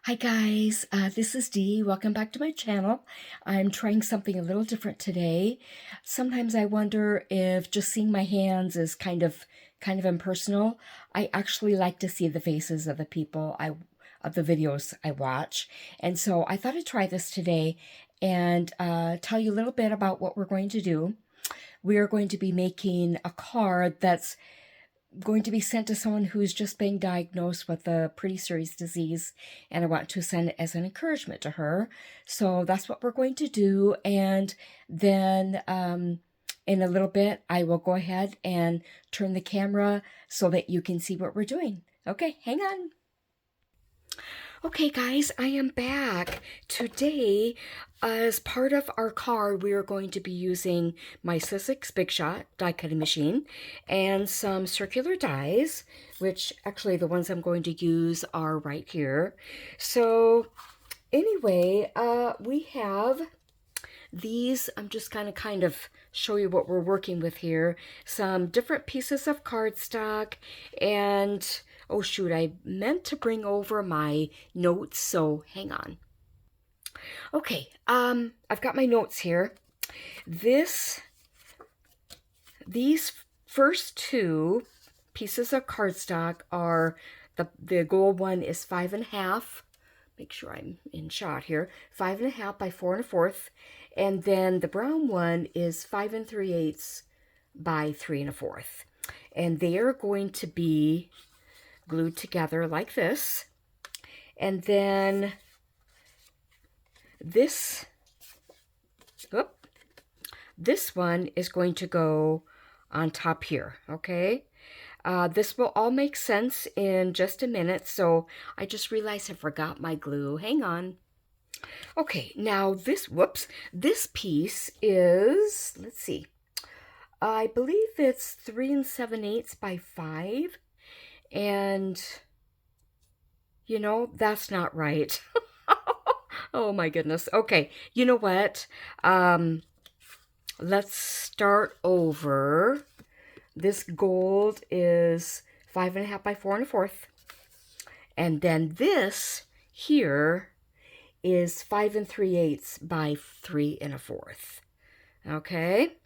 Hi guys, this is Dee. Welcome back to my channel. I'm trying something a little different today. Sometimes I wonder if just seeing my hands is kind of impersonal. I actually like to see the faces of the people of the videos I watch. And so I thought I'd try this today and tell you a little bit about what we're going to do. We are going to be making a card that's going to be sent to someone who's just being diagnosed with a pretty serious disease, and I want to send it as an encouragement to her. So that's what we're going to do, and then in a little bit I will go ahead and turn the camera so that you can see what we're doing. Okay, hang on. Okay guys, I am back. Today, as part of our card, we are going to be using my Sizzix Big Shot die cutting machine and some circular dies, which actually the ones I'm going to use are right here. So anyway, we have these. I'm just going to kind of show you what we're working with here. Some different pieces of cardstock, and oh shoot, I meant to bring over my notes, so hang on. Okay, I've got my notes here. These first two pieces of cardstock are the gold one is 5.5. Make sure I'm in shot here. 5.5 by 4 1/4, and then the brown one is 5 3/8 by 3 1/4, and they are going to be glued together like this. And then this one is going to go on top here, okay? This will all make sense in just a minute, so I just realized I forgot my glue. Hang on. Okay, now this piece is, let's see, I believe it's 3 7/8 by 5, and you know, that's not right. Oh my goodness. Okay, you know what? Let's start over. This gold is 5.5 by 4 1/4. And then this here is 5 3/8 by 3 1/4. Okay,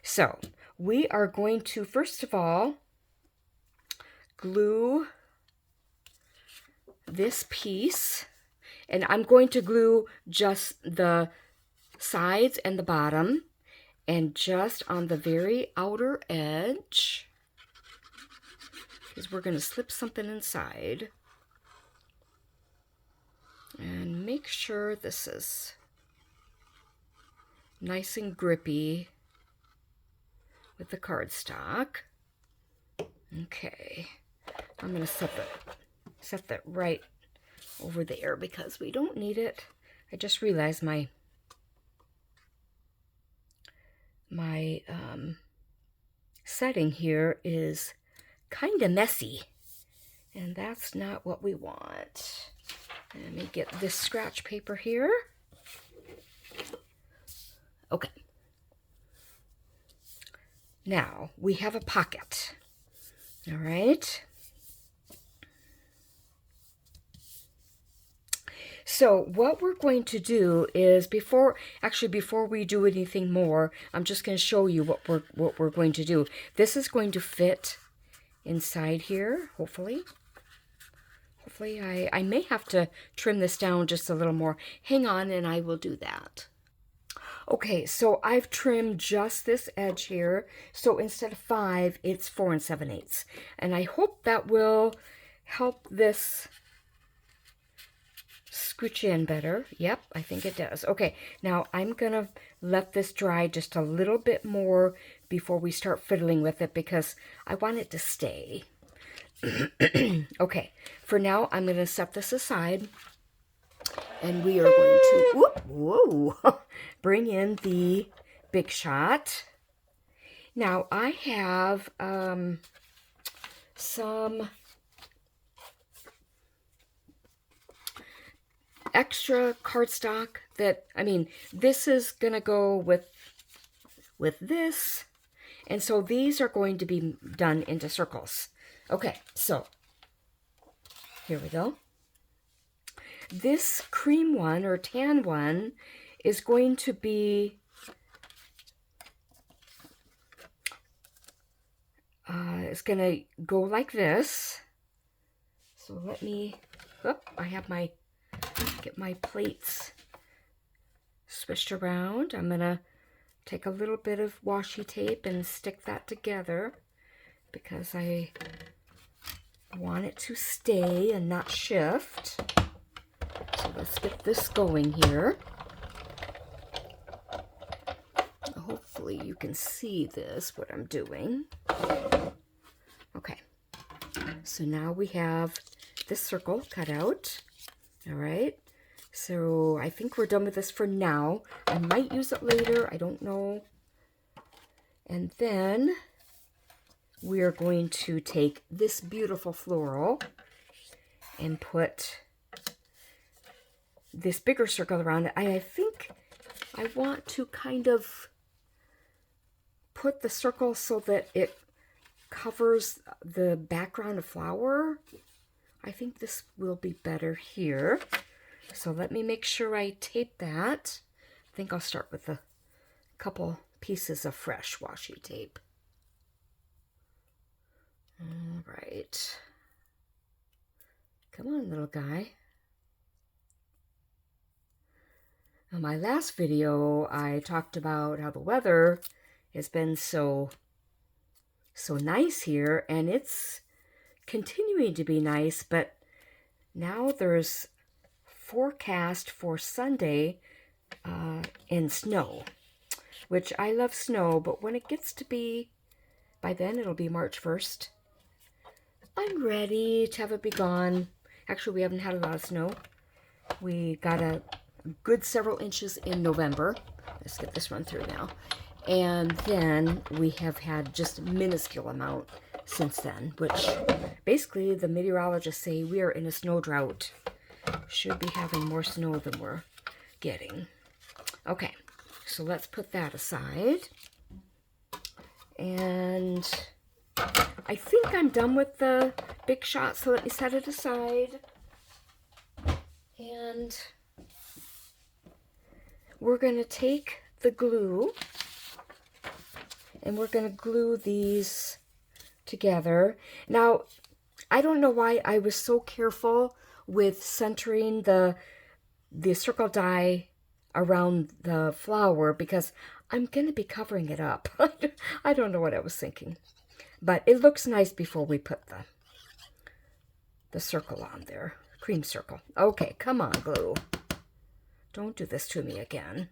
so we are going to first of all glue this piece, and I'm going to glue just the sides and the bottom, and just on the very outer edge, because we're going to slip something inside. And make sure this is nice and grippy with the cardstock. Okay, I'm going to set that right over there because we don't need it. I just realized my setting here is kind of messy, and that's not what we want. Let me get this scratch paper here. Okay, now we have a pocket. All right, so what we're going to do is before we do anything more, I'm just going to show you what we're going to do. This is going to fit inside here, hopefully. Hopefully, I may have to trim this down just a little more. Hang on, and I will do that. Okay, so I've trimmed just this edge here. So instead of 5, it's 4 7/8. And I hope that will help this scooch in better. Yep, I think it does. Okay, now I'm gonna let this dry just a little bit more before we start fiddling with it, because I want it to stay. Okay, for now I'm going to set this aside, and we are going to bring in the Big Shot. Now I have some extra cardstock that, this is going to go with this, and so these are going to be done into circles. Okay, so here we go. this cream one or tan one is going to be it's going to go like this. So let me, I have get my plates swished around. I'm going to take a little bit of washi tape and stick that together because I want it to stay and not shift. So let's get this going here. Hopefully you can see this, what I'm doing. Okay, so now we have this circle cut out. All right, so I think we're done with this for now. I might use it later, I don't know. And then we're going to take this beautiful floral and put this bigger circle around it. I think I want to kind of put the circle so that it covers the background of flower. I think this will be better here. So let me make sure I tape that. I think I'll start with a couple pieces of fresh washi tape. All right. Come on, little guy. In my last video, I talked about how the weather has been so nice here, and it's continuing to be nice, but now there's forecast for Sunday in snow, which I love snow, but when it gets to be, by then it'll be March 1st, I'm ready to have it be gone. Actually, we haven't had a lot of snow. We got a good several inches in November. Let's get this run through now. And then we have had just a minuscule amount since then, which basically the meteorologists say we are in a snow drought. Should be having more snow than we're getting. Okay, so let's put that aside. And I think I'm done with the big shot, so let me set it aside. And we're going to take the glue and we're going to glue these together. Now, I don't know why I was so careful with centering the circle die around the flower, because I'm going to be covering it up. I don't know what I was thinking. But it looks nice before we put the circle on there. Cream circle. Okay, come on, glue. Don't do this to me again.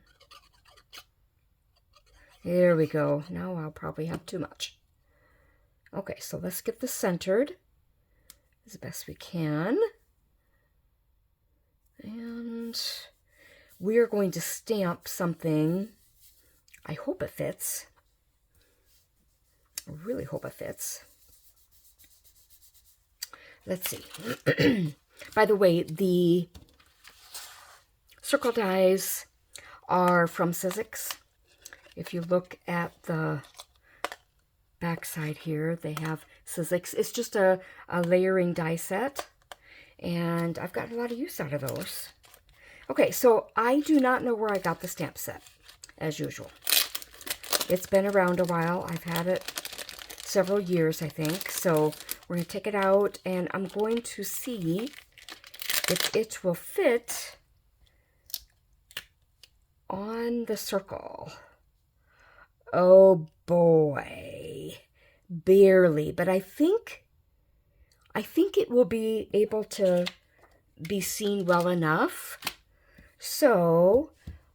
There we go. Now I'll probably have too much. Okay, so let's get this centered as best we can. And we're going to stamp something. I hope it fits. I really hope it fits. Let's see. By the way, the circle dies are from Sizzix. If you look at the back side here, they have Sizzix. It's just a layering die set, and I've gotten a lot of use out of those. Okay, so I do not know where I got the stamp set, as usual. It's been around a while. I've had it several years, I think. So we're going to take it out, and I'm going to see if it will fit on the circle. Oh boy, barely, but I think it will be able to be seen well enough. So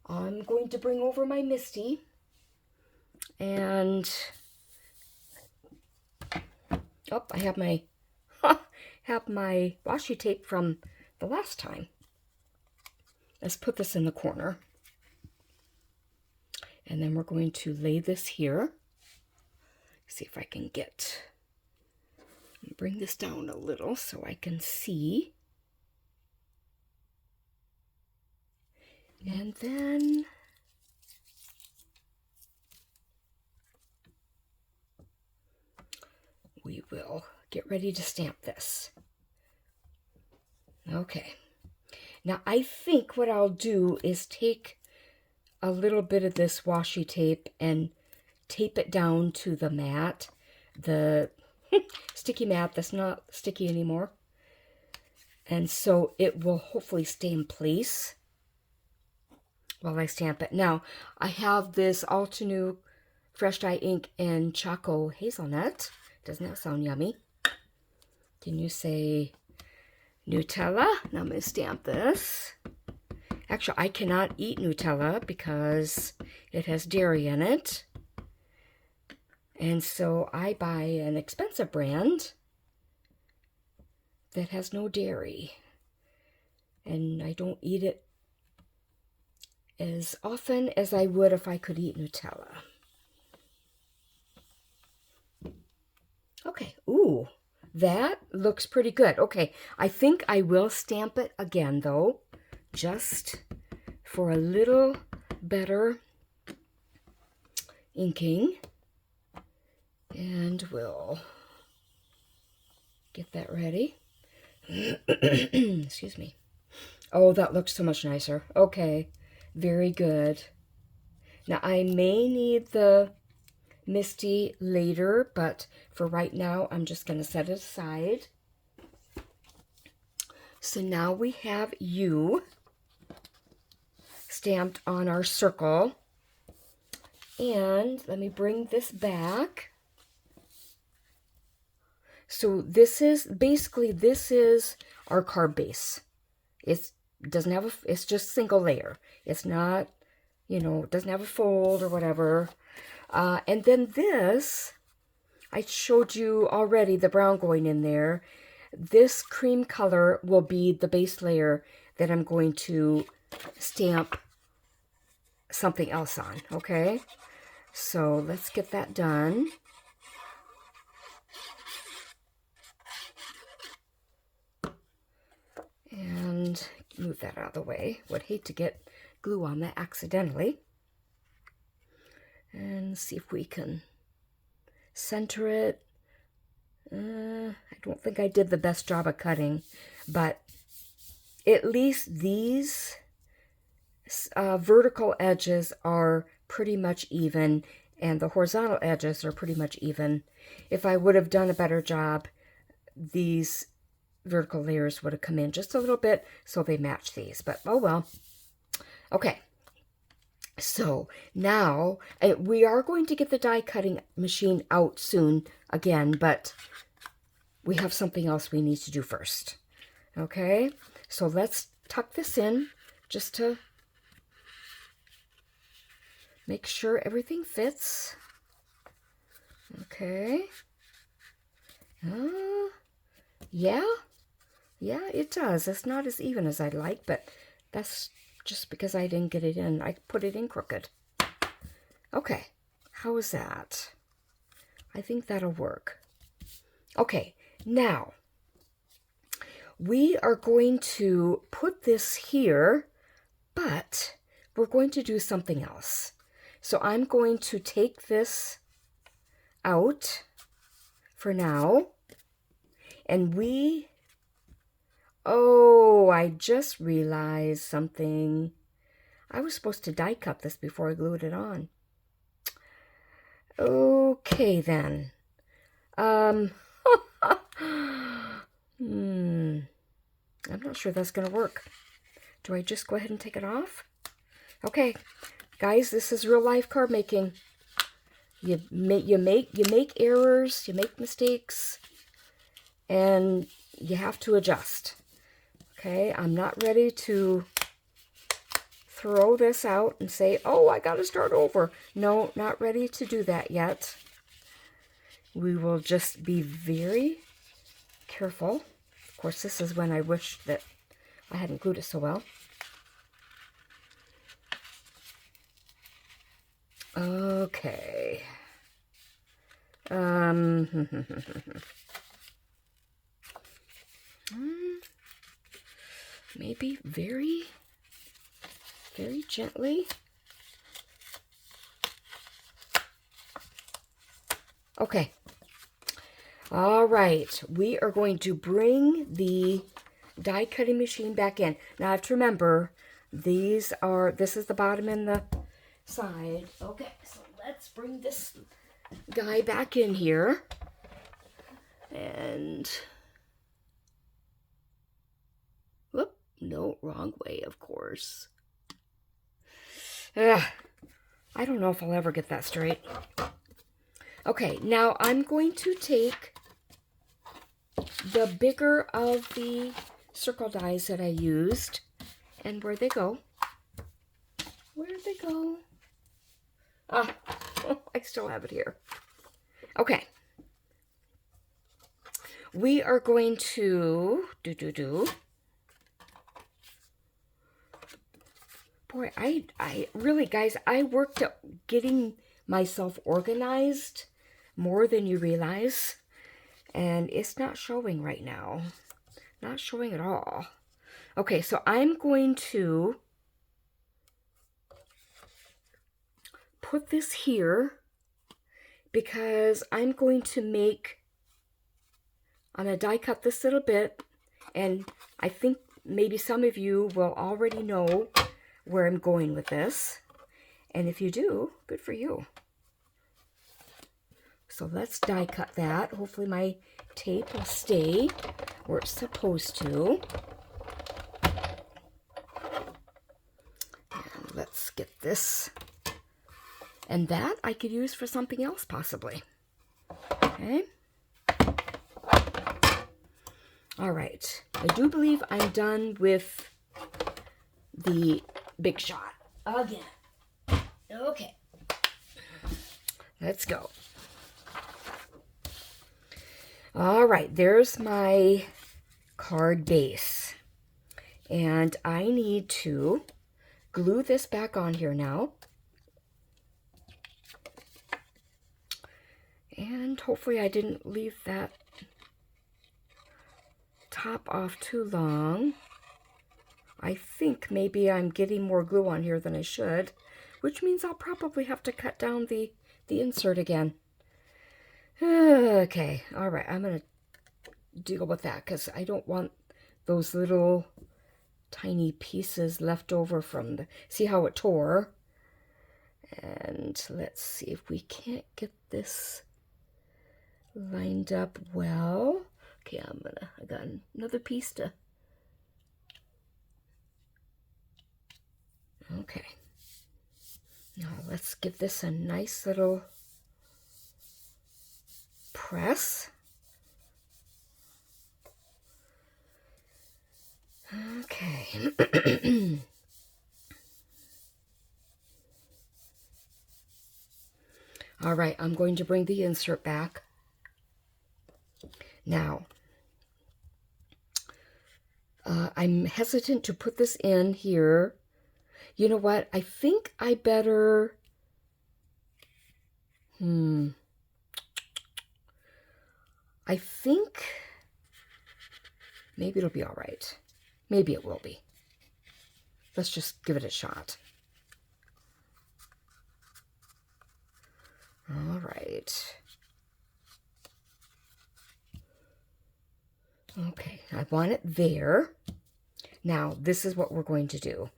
I'm going to bring over my Misty and I have my washi tape from the last time. Let's put this in the corner. And then we're going to lay this here. See if I can bring this down a little so I can see. And then we will get ready to stamp this. Okay. Now, I think what I'll do is take a little bit of this washi tape and tape it down to the mat, the sticky mat that's not sticky anymore. And so it will hopefully stay in place while I stamp it. Now, I have this Altenew Fresh Dye ink and Choco Hazelnut. Doesn't that sound yummy? Can you say Nutella? Now I'm going to stamp this. Actually, I cannot eat Nutella because it has dairy in it. And so I buy an expensive brand that has no dairy. And I don't eat it as often as I would if I could eat Nutella. Okay, ooh, that looks pretty good. Okay, I think I will stamp it again though, just for a little better inking. And we'll get that ready. Excuse me. Oh, that looks so much nicer. Okay, very good. Now, I may need the Misty later, but for right now, I'm just going to set it aside. So now we have you stamped on our circle. And let me bring this back. So this is, basically, this is our card base. It's just single layer. It's not, you know, it doesn't have a fold or whatever. And then this, I showed you already the brown going in there. This cream color will be the base layer that I'm going to stamp something else on, okay? So let's get that done. And move that out of the way. Would hate to get glue on that accidentally. And see if we can center it. I don't think I did the best job of cutting, but at least these vertical edges are pretty much even, and the horizontal edges are pretty much even. If I would have done a better job, these vertical layers would have come in just a little bit so they match these, but oh well. Okay, so now we are going to get the die cutting machine out soon again, but we have something else we need to do first. Okay, so let's tuck this in just to make sure everything fits. Okay. Yeah, it does. It's not as even as I'd like, but that's just because I didn't get it in. I put it in crooked. Okay, how is that? I think that'll work. Okay, now we are going to put this here, but we're going to do something else. So I'm going to take this out for now, and oh, I just realized something. I was supposed to die cut this before I glued it on. Okay, then. I'm not sure that's going to work. Do I just go ahead and take it off? Okay, guys, this is real life card making. You make errors, you make mistakes, and you have to adjust. Okay, I'm not ready to throw this out and say, oh, I got to start over. No, not ready to do that yet. We will just be very careful. Of course, this is when I wish that I hadn't glued it so well. Okay. Maybe very, very gently. Okay. All right. We are going to bring the die cutting machine back in. Now I have to remember, this is the bottom and the side. Okay, so let's bring this guy back in here. And, whoop, no, wrong way, of course. Ugh, I don't know if I'll ever get that straight. Okay, now I'm going to take the bigger of the circle dies that I used. And where'd they go? Where'd they go? Ah, oh, I still have it here. Okay. We are going to Boy, I really, guys, I worked at getting myself organized more than you realize. And it's not showing right now. Not showing at all. Okay, so I'm going to put this here because I'm going to I'm going to die cut this little bit, and I think maybe some of you will already know where I'm going with this. And if you do, good for you. So let's die cut that. Hopefully my tape will stay where it's supposed to. And let's get this. And that I could use for something else possibly. Okay. All right. I do believe I'm done with the big shot again. Okay. Let's go. All right, there's my card base. And I need to glue this back on here now. And hopefully I didn't leave that top off too long. I think maybe I'm getting more glue on here than I should, which means I'll probably have to cut down the insert again. Okay, all right, I'm going to deal with that because I don't want those little tiny pieces left over from the, see how it tore? And let's see if we can't get this lined up well. Okay, I got another piece to, okay. Now let's give this a nice little press. Okay. All right, I'm going to bring the insert back. Now, I'm hesitant to put this in here. You know what? I think I better... I think maybe it'll be all right. Maybe it will be. Let's just give it a shot. All right. Okay, I want it there. Now, this is what we're going to do.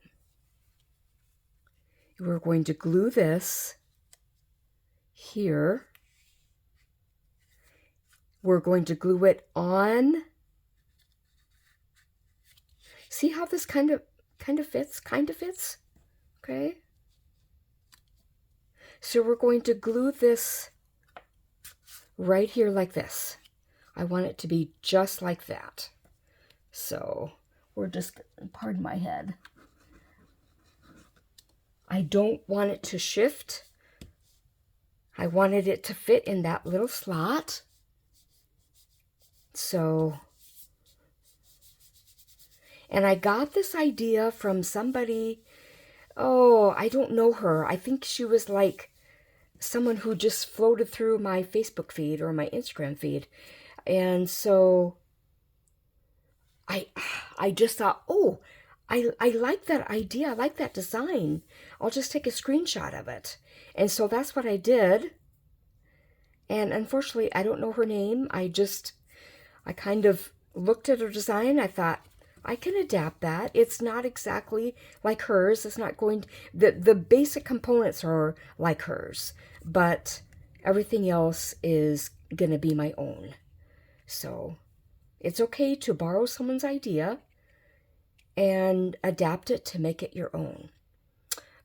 We're going to glue this here. We're going to glue it on. See how this kind of fits? Kind of fits? Okay. So we're going to glue this right here like this. I want it to be just like that. So we're just, pardon my head. I don't want it to shift. I wanted it to fit in that little slot. So, and I got this idea from somebody, oh, I don't know her. I think she was like someone who just floated through my Facebook feed or my Instagram feed. And so I just thought, oh, I like that idea. I like that design. I'll just take a screenshot of it. And so that's what I did. And unfortunately, I don't know her name. I kind of looked at her design. I thought, I can adapt that. It's not exactly like hers. It's not going to, the basic components are like hers, but everything else is going to be my own. So it's okay to borrow someone's idea and adapt it to make it your own.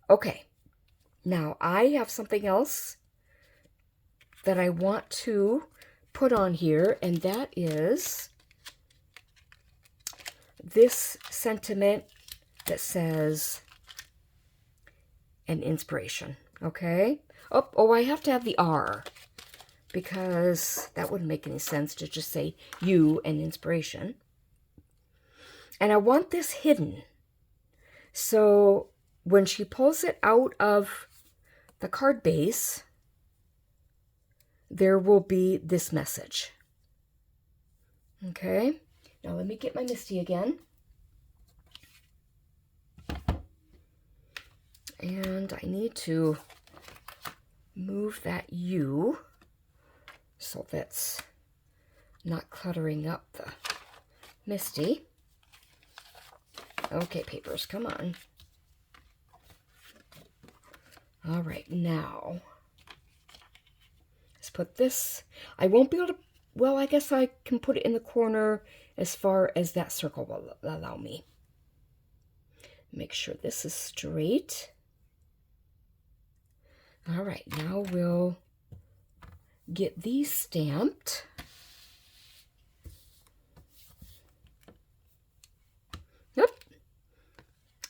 Okay, now I have something else that I want to put on here, and that is this sentiment that says an inspiration. Okay? Oh, I have to have the R, because that wouldn't make any sense to just say you and inspiration. And I want this hidden. So when she pulls it out of the card base, there will be this message. Okay? Now let me get my Misty again. And I need to move that U so that's not cluttering up the Misty. Okay, papers, come on. All right, now let's put this. I won't be able to, well, I guess I can put it in the corner as far as that circle will allow me. Make sure this is straight. All right, now we'll get these stamped. Yep,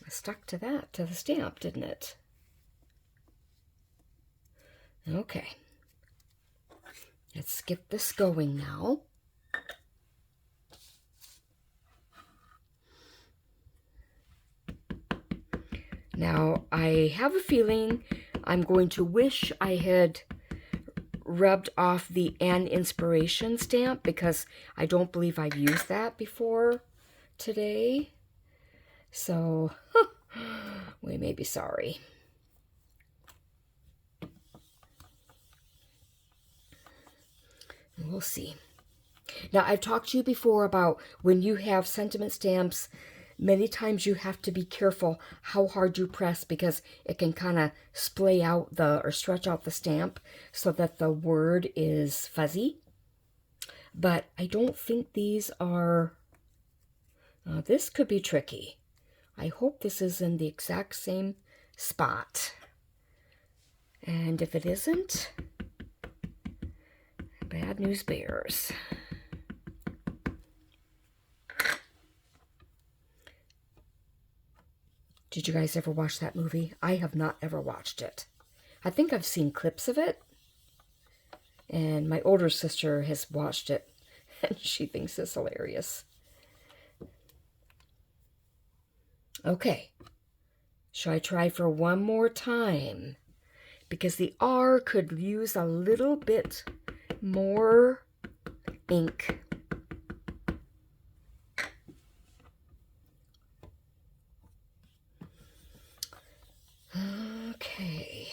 I stuck to that, to the stamp, didn't it? Okay, let's get this going now. Now, I have a feeling I'm going to wish I had rubbed off the An Inspiration stamp, because I don't believe I've used that before today. So, we may be sorry. We'll see. Now, I've talked to you before about when you have sentiment stamps, many times you have to be careful how hard you press, because it can kind of splay out or stretch out the stamp so that the word is fuzzy. But I don't think these are, this could be tricky. I hope this is in the exact same spot. And if it isn't, bad news bears. Did you guys ever watch that movie? I have not ever watched it. I think I've seen clips of it. And my older sister has watched it, and she thinks it's hilarious. Okay. Shall I try for one more time? Because the R could use a little bit more ink. Okay.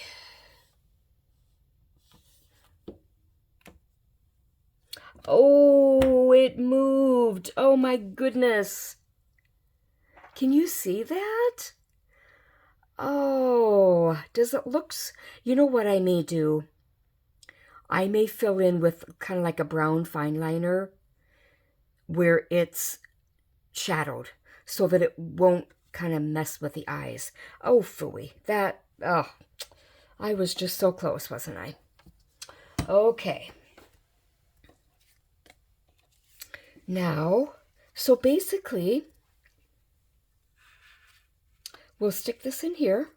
Oh, it moved. Oh my goodness. Can you see that? Oh, does it look... You know what I may do? I may fill in with kind of like a brown fine liner where it's shadowed so that it won't kind of mess with the eyes. Oh, phooey. That, oh, I was just so close, wasn't I? Okay. Now, so basically, we'll stick this in here.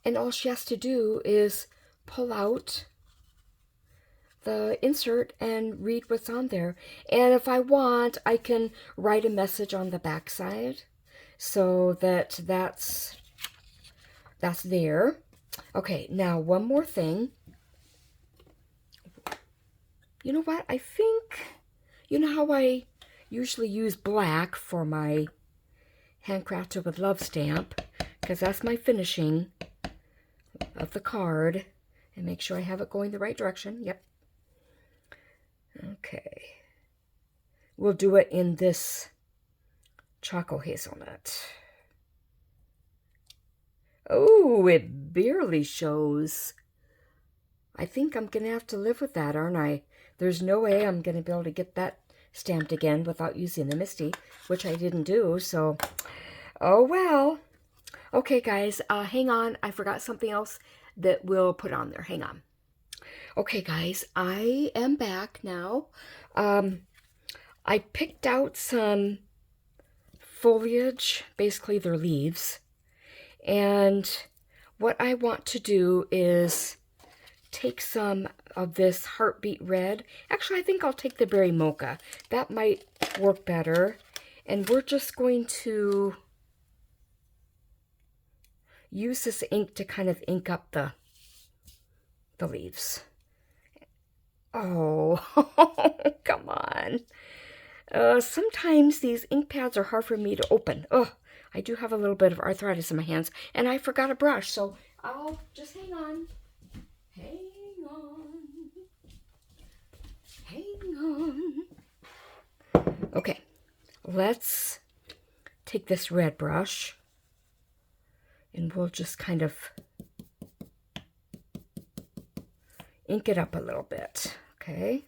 And all she has to do is pull out the insert and read what's on there. And if I want, I can write a message on the back side so that that's there. Okay, now one more thing. You know what? I think, you know how I usually use black for my Handcrafted with Love stamp, because that's my finishing of the card. And make sure I have it going the right direction. Yep. Okay. We'll do it in this Choco Hazelnut. Oh, it barely shows. I think I'm going to have to live with that, aren't I? There's no way I'm going to be able to get that stamped again without using the Misty, which I didn't do, so oh well. Okay, guys, hang on. I forgot something else that we'll put on there. Hang on. Okay, guys, I am back now. I picked out some foliage, basically their leaves, and what I want to do is take some of this Heartbeat Red. Actually, I think I'll take the Berry Mocha. That might work better. And we're just going to use this ink to kind of ink up the leaves. Oh, come on. Sometimes these ink pads are hard for me to open. Oh, I do have a little bit of arthritis in my hands, and I forgot a brush, so I'll just hang on. Hang on. Hang on. Okay, let's take this red brush, and we'll just kind of ink it up a little bit, okay?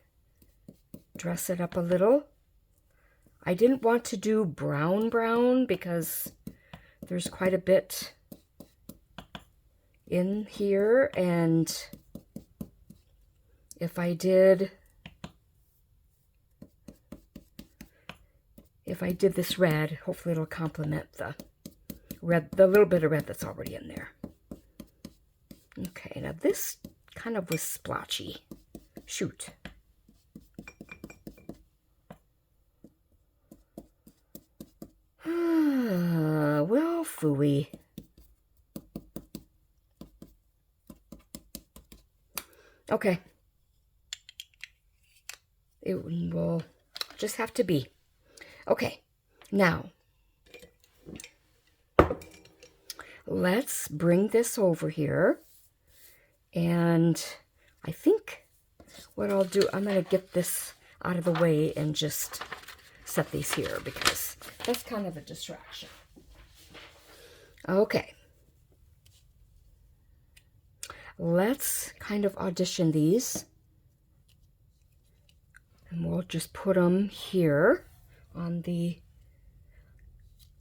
Dress it up a little. I didn't want to do brown because there's quite a bit in here, and if I did this red, hopefully it'll complement the red, the little bit of red that's already in there. Okay, now this kind of was splotchy. Shoot. Well, phooey. Okay. It will just have to be. Okay, now let's bring this over here, and I think what I'll do, I'm going to get this out of the way and just set these here because that's kind of a distraction. Okay. Let's kind of audition these, and we'll just put them here on the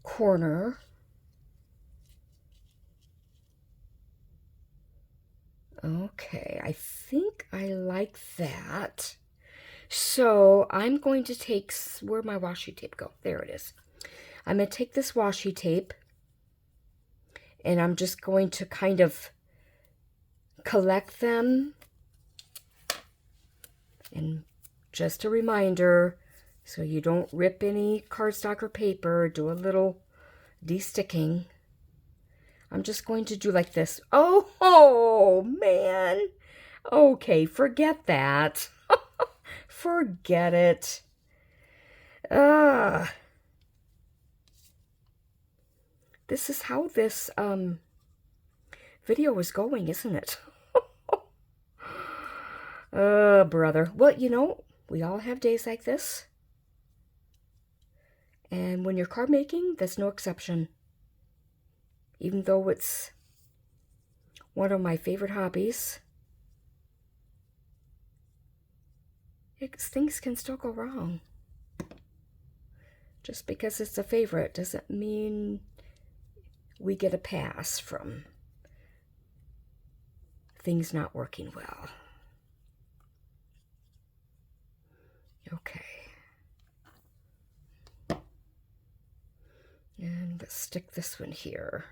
corner. Okay, I think I like that. So I'm going to take, where'd my washi tape go? There it is. I'm going to take this washi tape, and I'm just going to kind of collect them. And just a reminder, so you don't rip any cardstock or paper, do a little de-sticking. I'm just going to do like this. Oh man. Okay, forget that. Forget it. This is how this video is going, isn't it? Brother. Well, you know, we all have days like this. And when you're card making, that's no exception. Even though it's one of my favorite hobbies, things can still go wrong. Just because it's a favorite doesn't mean we get a pass from things not working well. Okay. And let's stick this one here.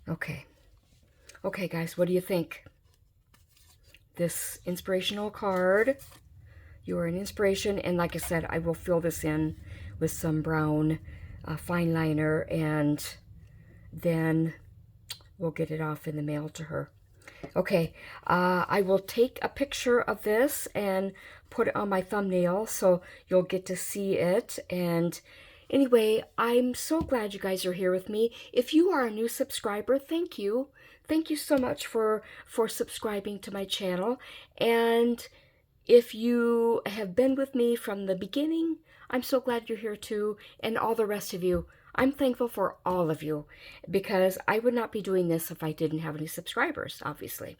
Okay. Okay, guys, what do you think? This inspirational card. You are an inspiration, and like I said, I will fill this in with some brown fine liner, and then we'll get it off in the mail to her. Okay, I will take a picture of this and put it on my thumbnail so you'll get to see it. And anyway, I'm so glad you guys are here with me. If you are a new subscriber, thank you. thank you so much for subscribing to my channel. And if you have been with me from the beginning, I'm so glad you're here too. And all the rest of you, I'm thankful for all of you, because I would not be doing this if I didn't have any subscribers, obviously.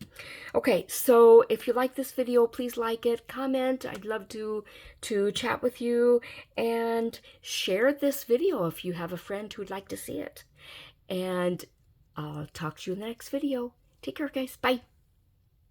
Okay, so if you like this video, please like it, comment. I'd love to chat with you, and share this video if you have a friend who would like to see it. And I'll talk to you in the next video. Take care, guys. Bye.